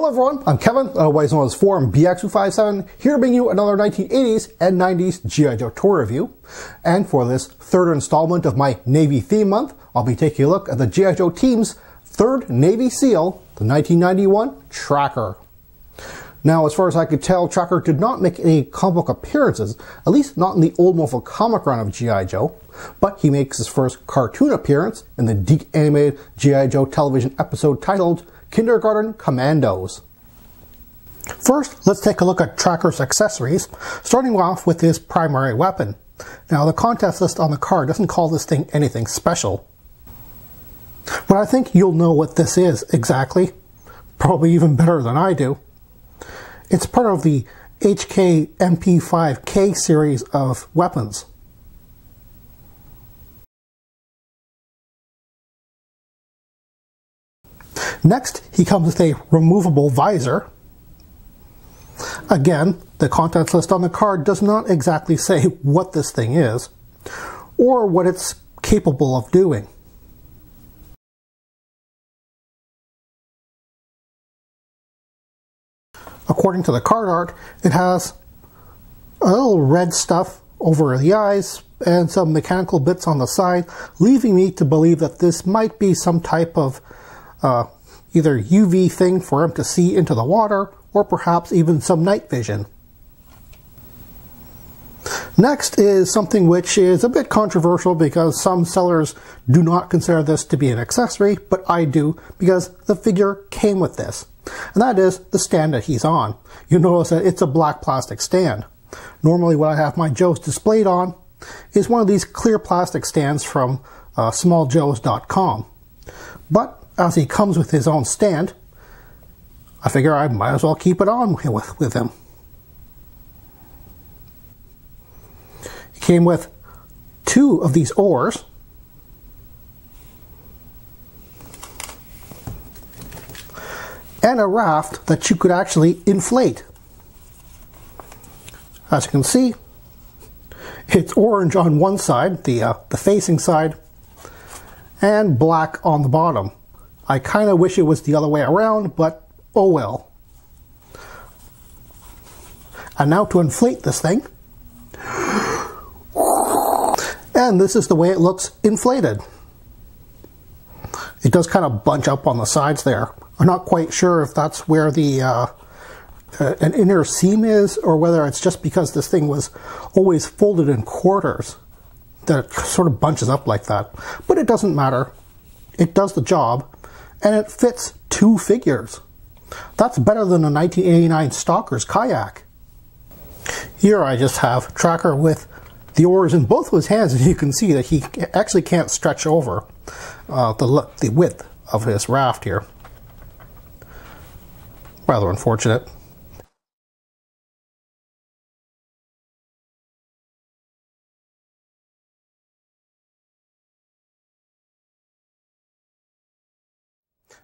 Hello everyone, I'm Kevin, otherwise known as Forum BX257, here to bring you another 1980s and 90s G.I. Joe tour review. And for this third installment of my Navy theme month, I'll be taking a look at the G.I. Joe team's third Navy SEAL, the 1991 Tracker. Now, as far as I could tell, Tracker did not make any comic book appearances, at least not in the old Marvel comic run of G.I. Joe, but he makes his first cartoon appearance in the DiC animated G.I. Joe television episode titled Kindergarten Commandos. First, let's take a look at Tracker's accessories, starting off with his primary weapon. Now, the contest list on the card doesn't call this thing anything special, but I think you'll know what this is exactly, probably even better than I do. It's part of the HK MP5K series of weapons. Next, he comes with a removable visor. Again, the contents list on the card does not exactly say what this thing is, or what it's capable of doing. According to the card art, it has a little red stuff over the eyes and some mechanical bits on the side, leaving me to believe that this might be some type of either UV thing for him to see into the water, or perhaps even some night vision. Next is something which is a bit controversial because some sellers do not consider this to be an accessory, but I do because the figure came with this. And that is the stand that he's on. You'll notice that it's a black plastic stand. Normally what I have my Joes displayed on is one of these clear plastic stands from smalljoes.com. But as he comes with his own stand, I figure I might as well keep it on with him. He came with two of these oars, and a raft that you could actually inflate. As you can see, it's orange on one side, the facing side, and black on the bottom. I kind of wish it was the other way around, but oh well. And now to inflate this thing. And this is the way it looks inflated. It does kind of bunch up on the sides there. I'm not quite sure if that's where the an inner seam is, or whether it's just because this thing was always folded in quarters that it sort of bunches up like that. But it doesn't matter. It does the job, and it fits two figures. That's better than a 1989 Stalker's kayak. Here I just have Tracker with the oars in both of his hands, and you can see that he actually can't stretch over the width of his raft here. Rather unfortunate.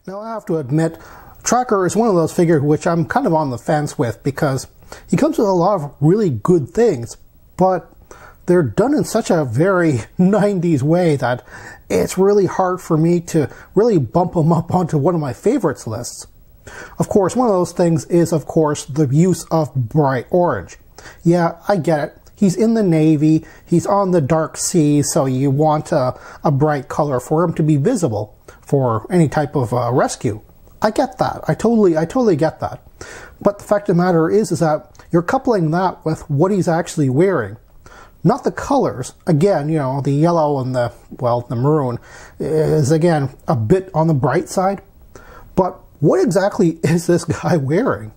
Now I have to admit, Tracker is one of those figures which I'm kind of on the fence with, because he comes with a lot of really good things, but they're done in such a very 90s way that it's really hard for me to really bump him up onto one of my favorites lists. Of course, one of those things is, of course, the use of bright orange. Yeah, I get it. He's in the Navy, he's on the dark seas, so you want a bright color for him to be visible for any type of rescue. I get that. I totally get that. But the fact of the matter is that you're coupling that with what he's actually wearing. Not the colors. Again, you know, the yellow and the maroon is, again, a bit on the bright side. But what exactly is this guy wearing?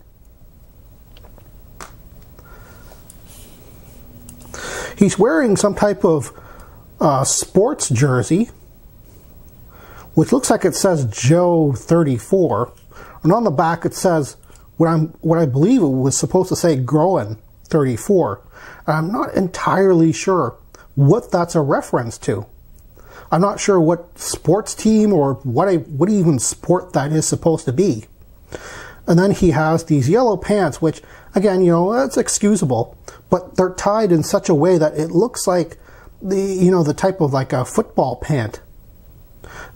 He's wearing some type of sports jersey, which looks like it says Joe 34, and on the back it says what I believe it was supposed to say Groen 34. And I'm not entirely sure what that's a reference to. I'm not sure what sports team or what even sport that is supposed to be. And then he has these yellow pants, which, again, you know, that's excusable, but they're tied in such a way that it looks like the type of like a football pant.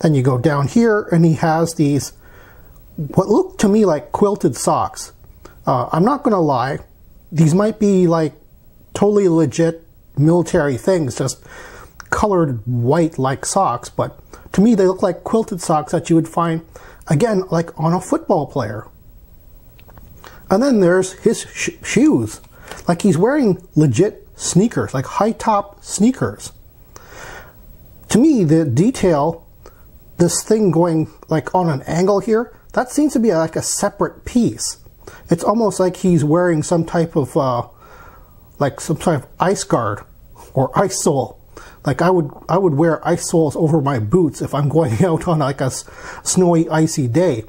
Then you go down here and he has these what look to me like quilted socks. I'm not gonna lie, these might be like totally legit military things, just colored white like socks, but to me they look like quilted socks that you would find, again, like on a football player. And then there's his shoes. Like he's wearing legit sneakers, like high top sneakers. To me, the detail, this thing going like on an angle here, that seems to be like a separate piece. It's almost like he's wearing some type of like some type of ice guard or ice sole. Like I would wear ice soles over my boots if I'm going out on like a snowy, icy day.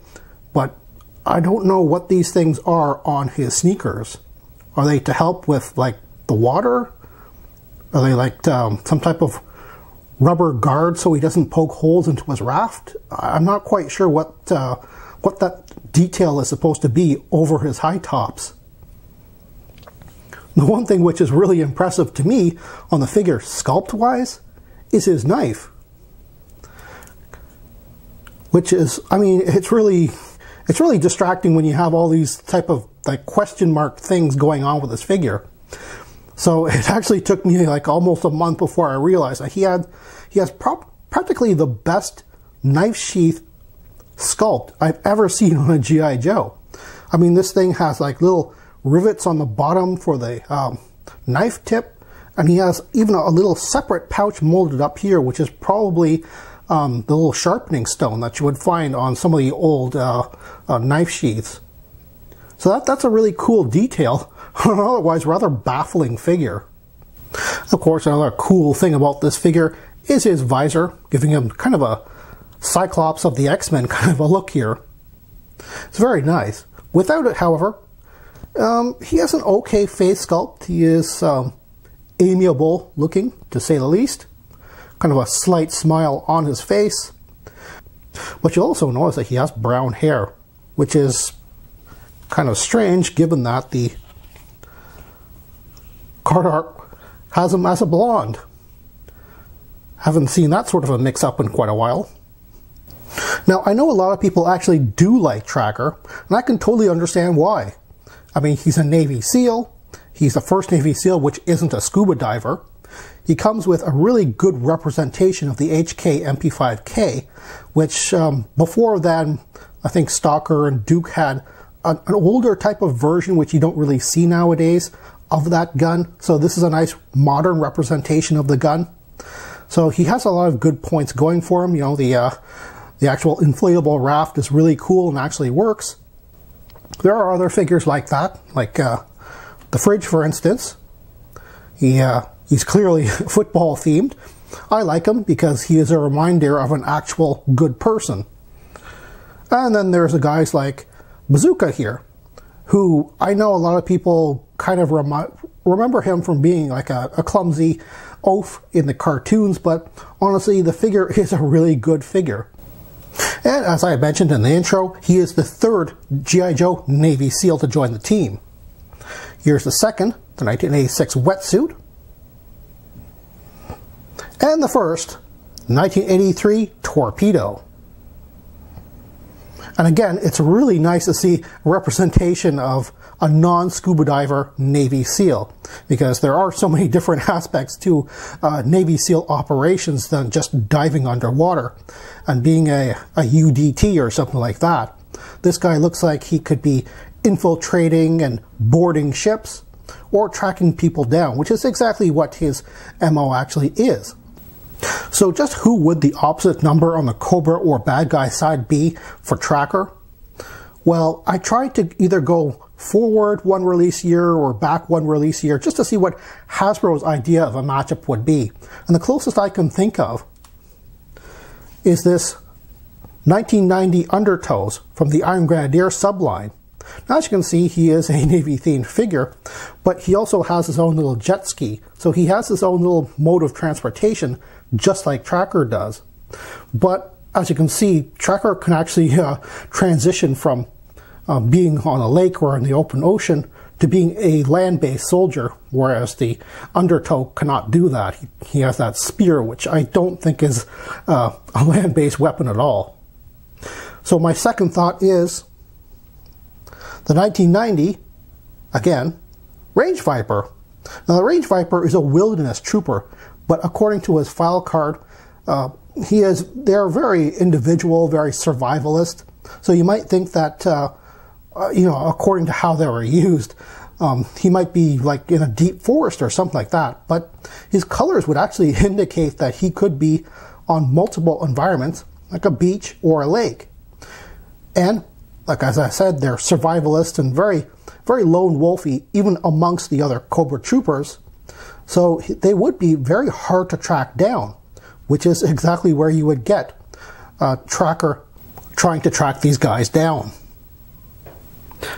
But I don't know what these things are on his sneakers. Are they to help with like the water? Are they like some type of rubber guard so he doesn't poke holes into his raft? I'm not quite sure what that detail is supposed to be over his high tops. The one thing which is really impressive to me on the figure sculpt-wise is his knife. Which is, I mean, it's really distracting when you have all these type of like question mark things going on with this figure. So it actually took me like almost a month before I realized that he has practically the best knife sheath sculpt I've ever seen on a G.I. Joe. I mean, this thing has like little rivets on the bottom for the knife tip, and he has even a little separate pouch molded up here, which is probably the little sharpening stone that you would find on some of the old knife sheaths. So that's a really cool detail on an otherwise rather baffling figure. Of course, another cool thing about this figure is his visor, giving him kind of a Cyclops of the X-Men kind of a look here. It's very nice. Without it, however, he has an okay face sculpt. He is amiable looking, to say the least. Kind of a slight smile on his face. But you'll also notice that he has brown hair, which is kind of strange given that the card art has him as a blonde. Haven't seen that sort of a mix-up in quite a while. Now, I know a lot of people actually do like Tracker, and I can totally understand why. I mean, he's a Navy SEAL. He's the first Navy SEAL which isn't a scuba diver. He comes with a really good representation of the HK MP5K, which before then, I think Stalker and Duke had an older type of version which you don't really see nowadays of that gun. So this is a nice modern representation of the gun. So he has a lot of good points going for him. You know, the actual inflatable raft is really cool and actually works. There are other figures like that, like the fridge, for instance. He's clearly football themed. I like him because he is a reminder of an actual good person. And then there's the guys like Bazooka here, who I know a lot of people kind of remember him from being like a clumsy oaf in the cartoons, but honestly, the figure is a really good figure. And as I mentioned in the intro, he is the third G.I. Joe Navy SEAL to join the team. Here's the second, the 1986 wetsuit. And the first, 1983 torpedo. And again, it's really nice to see a representation of a non-scuba diver Navy SEAL, because there are so many different aspects to Navy SEAL operations than just diving underwater and being a UDT or something like that. This guy looks like he could be infiltrating and boarding ships or tracking people down, which is exactly what his MO actually is. So just who would the opposite number on the Cobra or bad guy side be for Tracker? Well, I tried to either go forward one release year or back one release year just to see what Hasbro's idea of a matchup would be. And the closest I can think of is this 1990 Undertows from the Iron Grenadier subline. Now, as you can see, he is a Navy-themed figure, but he also has his own little jet ski. So he has his own little mode of transportation, just like Tracker does. But as you can see, Tracker can actually transition from being on a lake or in the open ocean to being a land-based soldier, whereas the Undertow cannot do that. He has that spear, which I don't think is a land-based weapon at all. So my second thought is the 1990, again, Range Viper. Now the Range Viper is a wilderness trooper, but according to his file card, they're very individual, very survivalist. So you might think that, according to how they were used, he might be like in a deep forest or something like that. But his colors would actually indicate that he could be on multiple environments, like a beach or a lake. And, like as I said, they're survivalist and very, very lone wolfy, even amongst the other Cobra troopers. So they would be very hard to track down, which is exactly where you would get a tracker trying to track these guys down.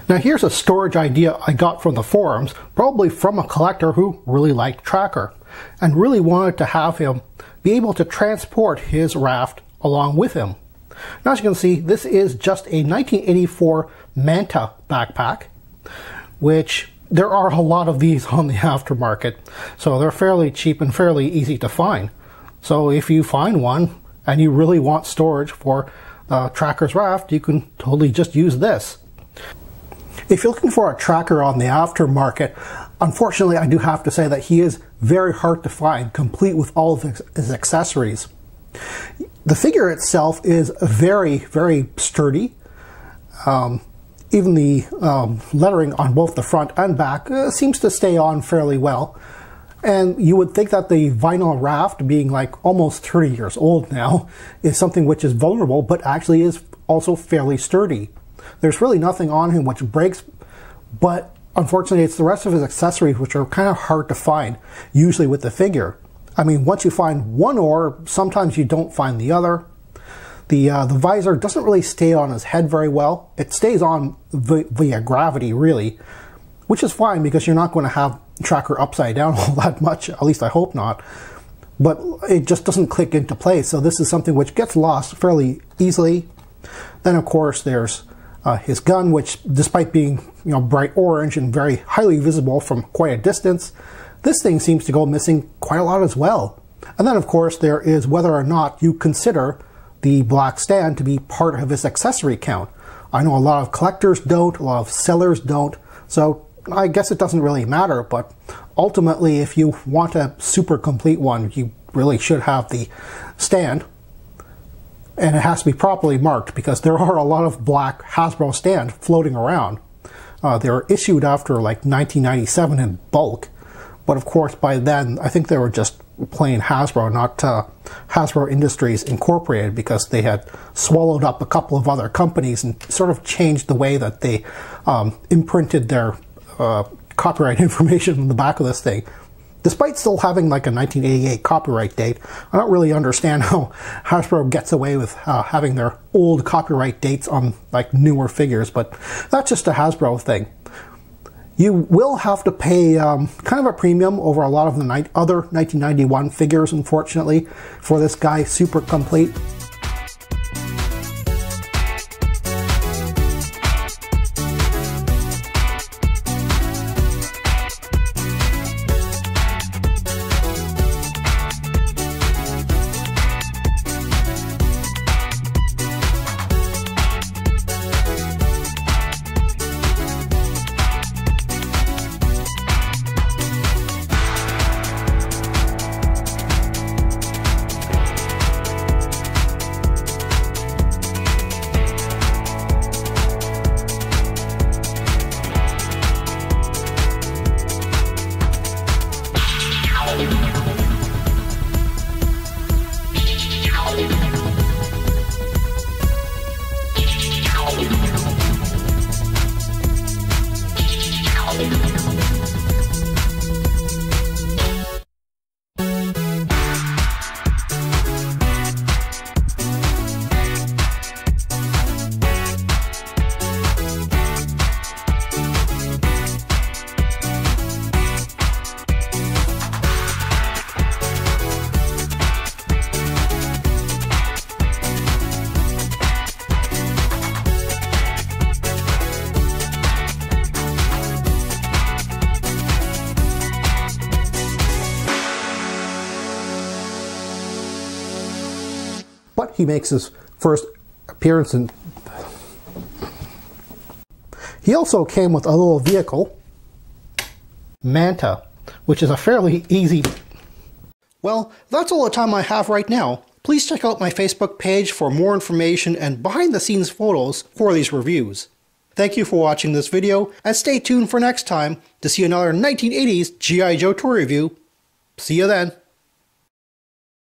Now here's a storage idea I got from the forums, probably from a collector who really liked Tracker, and really wanted to have him be able to transport his raft along with him. Now as you can see, this is just a 1984 Manta backpack, which there are a lot of these on the aftermarket, so they're fairly cheap and fairly easy to find. So if you find one and you really want storage for Tracker's raft, you can totally just use this. If you're looking for a Tracker on the aftermarket, unfortunately I do have to say that he is very hard to find, complete with all of his accessories. The figure itself is very, very sturdy. Even the lettering on both the front and back seems to stay on fairly well. And you would think that the vinyl raft, being like almost 30 years old now, is something which is vulnerable, but actually is also fairly sturdy. There's really nothing on him which breaks, but unfortunately it's the rest of his accessories which are kind of hard to find, usually with the figure. I mean, once you find one ore, sometimes you don't find the other. The visor doesn't really stay on his head very well. It stays on via gravity, really, which is fine because you're not going to have Tracker upside down all that much, at least I hope not. But it just doesn't click into place, so this is something which gets lost fairly easily. Then of course there's his gun, which despite being bright orange and very highly visible from quite a distance, this thing seems to go missing quite a lot as well. And then of course there is whether or not you consider the black stand to be part of his accessory count. I know a lot of collectors don't, a lot of sellers don't, so I guess it doesn't really matter, but ultimately if you want a super complete one, you really should have the stand. And it has to be properly marked because there are a lot of black Hasbro stands floating around. They were issued after like 1997 in bulk, but of course by then I think they were just plain Hasbro, not Hasbro Industries Incorporated, because they had swallowed up a couple of other companies and sort of changed the way that they imprinted their copyright information on the back of this thing. Despite still having like a 1988 copyright date, I don't really understand how Hasbro gets away with having their old copyright dates on like newer figures, but that's just a Hasbro thing. You will have to pay kind of a premium over a lot of the other 1991 figures, unfortunately, for this guy super complete. But he makes his first appearance. And he also came with a little vehicle, Manta, which is a fairly easy... Well, that's all the time I have right now. Please check out my Facebook page for more information and behind-the-scenes photos for these reviews. Thank you for watching this video, and stay tuned for next time to see another 1980s G.I. Joe toy review. See you then!